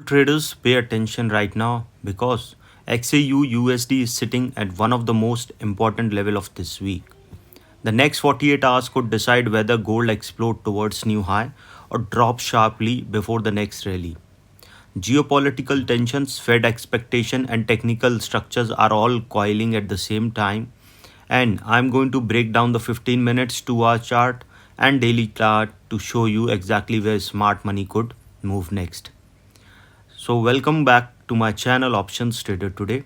Traders, pay attention right now because XAUUSD is sitting at one of the most important level of this week. The next 48 hours could decide whether gold explode towards new high or drop sharply before the next rally. Geopolitical tensions, Fed expectation and technical structures are all coiling at the same time, and I'm going to break down the 15 minutes 2 hour chart and daily chart to show you exactly where smart money could move next. So, welcome back to my channel Options Trader Today.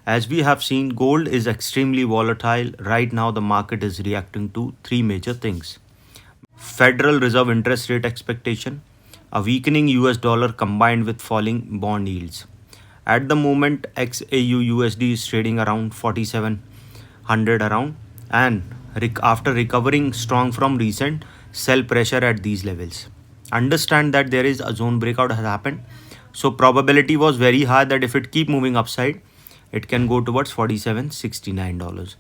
As we have seen, gold is extremely volatile. Right now, the market is reacting to three major things: Federal Reserve interest rate expectation, a weakening US dollar combined with falling bond yields. At the moment, XAU USD is trading around 4700 around, and after recovering strong from recent sell pressure at these levels. Understand that there is a zone breakout has happened, so probability was very high that if it keep moving upside, it can go towards $47.69.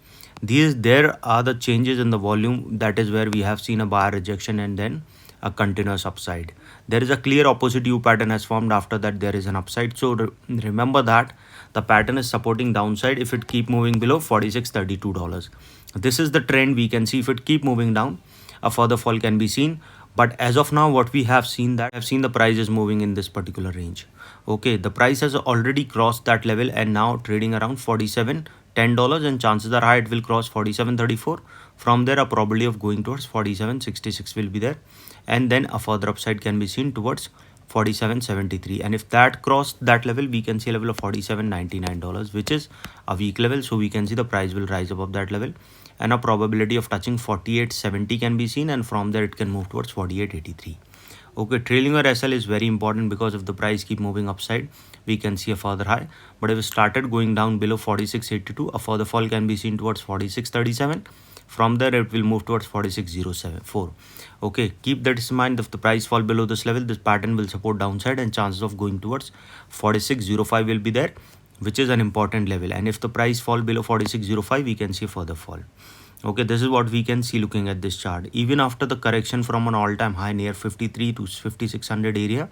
There are the changes in the volume. That is where we have seen a buyer rejection and then a continuous upside. There is a clear opposite U pattern has formed. After that, there is an upside. So remember that the pattern is supporting downside if it keep moving below $46.32. This is the trend we can see. If it keep moving down, a further fall can be seen. But as of now, what we have seen the price is moving in this particular range. Okay, the price has already crossed that level and now trading around $47.10, and chances are high it will cross 47.34. From there, a probability of going towards 47.66 will be there, and then a further upside can be seen towards 47.73. And if that crossed that level, we can see a level of $47.99, which is a weak level. So we can see the price will rise above that level, and a probability of touching 48.70 can be seen, and from there it can move towards 48.83. Okay, trailing your SL is very important because if the price keep moving upside, we can see a further high. But if it started going down below 46.82, a further fall can be seen towards 46.37. From there, it will move towards 46.074. Okay, keep that in mind. If the price fall below this level, this pattern will support downside, and chances of going towards 46.05 will be there, which is an important level. And if the price fall below 46.05, we can see further fall. Okay, this is what we can see looking at this chart. Even after the correction from an all-time high near 53 to 5600 area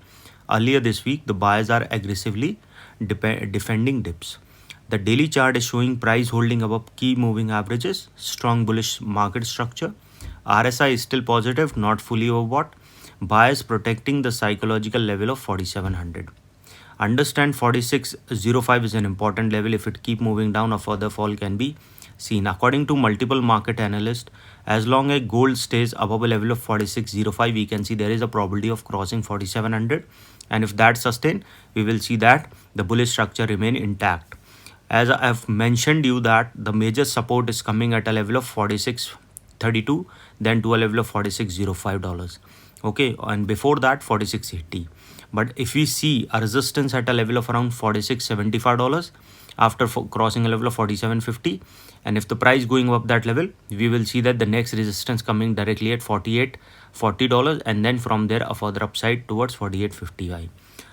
earlier this week, the buyers are aggressively defending dips. The daily chart is showing price holding above key moving averages, strong bullish market structure. RSI is still positive, not fully overbought. Buyers protecting the psychological level of 4700. Understand 46.05 is an important level. If it keep moving down, a further fall can be seen. According to multiple market analysts, as long as gold stays above a level of 46.05, we can see there is a probability of crossing 4700. And if that sustain, we will see that the bullish structure remain intact. As I have mentioned you that the major support is coming at a level of 46.32, then to a level of $46.05. Okay, and before that 46.80. But if we see a resistance at a level of around $46.75 after crossing a level of 47.50, and if the price going up that level, we will see that the next resistance coming directly at $48.40, and then from there a further upside towards 48.55.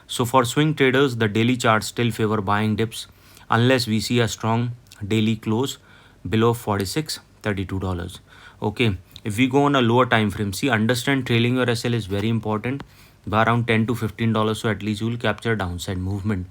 So for swing traders, the daily chart still favor buying dips unless we see a strong daily close below $46.32. Okay, if we go on a lower time frame, see, understand trailing your SL is very important by around $10 to $15, so at least you will capture downside movement.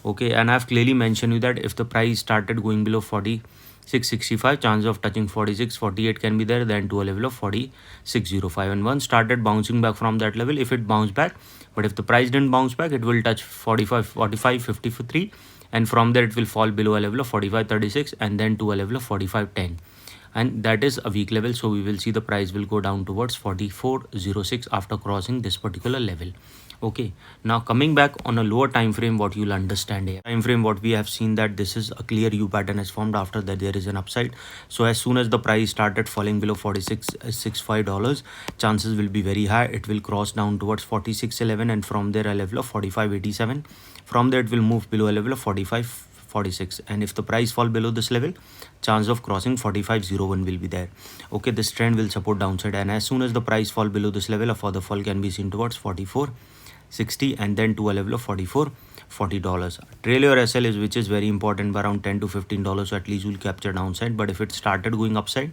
Okay, and I've clearly mentioned you that if the price started going below 46.65, chance of touching 46.48 can be there, then to a level of 46.05. And once started bouncing back from that level, if it bounced back, but if the price didn't bounce back, it will touch 45.53, and from there it will fall below a level of 45.36 and then to a level of 45.10, and that is a weak level. So we will see the price will go down towards 44.06 after crossing this particular level. Okay, now coming back on a lower time frame, what you'll understand here, time frame what we have seen that this is a clear U pattern has formed. After that there is an upside. So as soon as the price started falling below $46.65, chances will be very high it will cross down towards 46.11, and from there a level of 45.87. From there it will move below a level of 45.46, and if the price fall below this level, chance of crossing 45.01 will be there. Okay, this trend will support downside, and as soon as the price fall below this level, a further fall can be seen towards 44.60 and then to a level of $44.40. Trail your SL is, which is very important, by around $10 to $15, so at least you'll capture downside. But if it started going upside,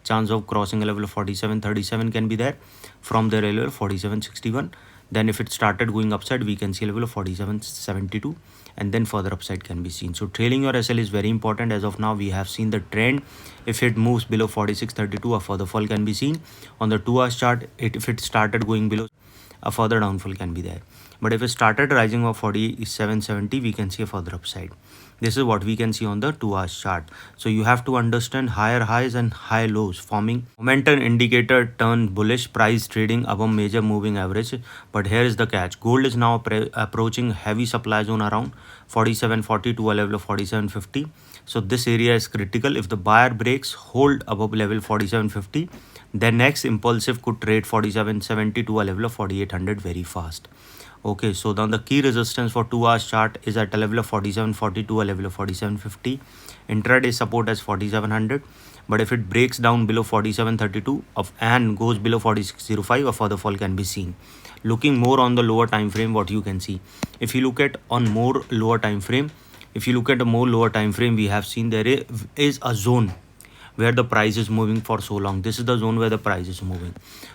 chance of crossing a level of 47.37 can be there. From there a level 47.61, Then if it started going upside, we can see a level of 47.72, and then further upside can be seen. So trailing your SL is very important. As of now, we have seen the trend. If it moves below 46.32, a further fall can be seen. On the 2 hours chart, if it started going below, a further downfall can be there. But if it started rising of 47.70, we can see a further upside. This is what we can see on the 2 hours chart. So you have to understand higher highs and high lows forming. Momentum indicator turned bullish, price trading above major moving average. But here is the catch. Gold is now approaching heavy supply zone around 47.40 to a level of 47.50. So this area is critical. If the buyer breaks, hold above level 47.50, then next impulsive could trade 47.70 to a level of 4800 very fast. Okay, so now the key resistance for 2 hours chart is at a level of 47.40 to a level of 47.50. Intraday support as 4700. But if it breaks down below 47.32 and goes below 46.05, a further fall can be seen. Looking more on the lower time frame, what you can see. If you look at on more lower time frame, we have seen there is a zone where the price is moving for so long. This is the zone where the price is moving.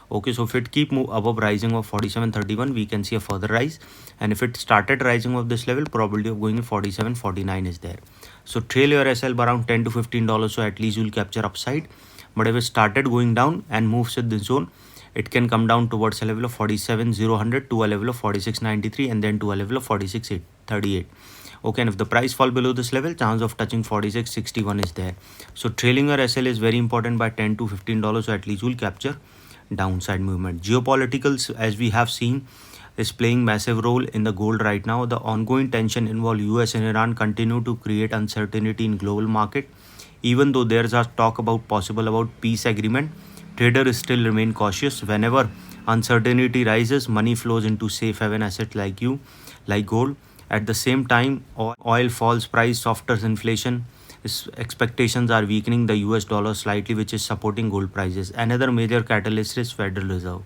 Okay, so if it keep move above rising of 47.31, we can see a further rise. And if it started rising of this level, probability of going to 47.49 is there. So trail your SL around $10 to $15, so at least you'll capture upside. But if it started going down and moves in this zone, it can come down towards a level of 47.000 to a level of 46.93 and then to a level of 46.38. Okay, and if the price fall below this level, chance of touching 46.61 is there. So trailing your SL is very important by $10 to $15, so at least you'll capture downside movement. Geopoliticals, as we have seen, is playing massive role in the gold right now. The ongoing tension involve US and Iran continue to create uncertainty in global market. Even though there's a talk about possible about peace agreement, traders still remain cautious. Whenever uncertainty rises, money flows into safe haven assets like gold. At the same time, oil falls price, softer inflation expectations are weakening the US dollar slightly, which is supporting gold prices. Another major catalyst is Federal Reserve.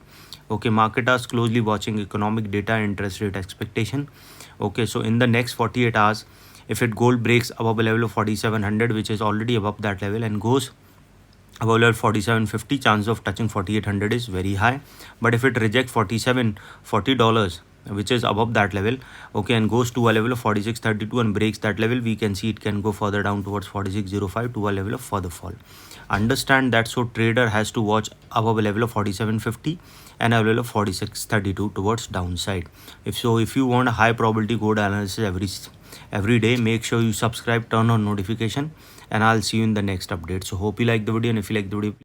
Okay, market is closely watching economic data and interest rate expectation. Okay, so in the next 48 hours, if it gold breaks above a level of 4700, which is already above that level, and goes above level 4750, chance of touching 4800 is very high. But if it rejects $40, which is above that level, okay, and goes to a level of 46.32 and breaks that level, we can see it can go further down towards 46.05 to a level of further fall. Understand that, so trader has to watch above a level of 47.50 and a level of 46.32 towards downside. If you want a high probability gold analysis every day, make sure you subscribe, turn on notification, and I'll see you in the next update. So hope you like the video, and if you like the video,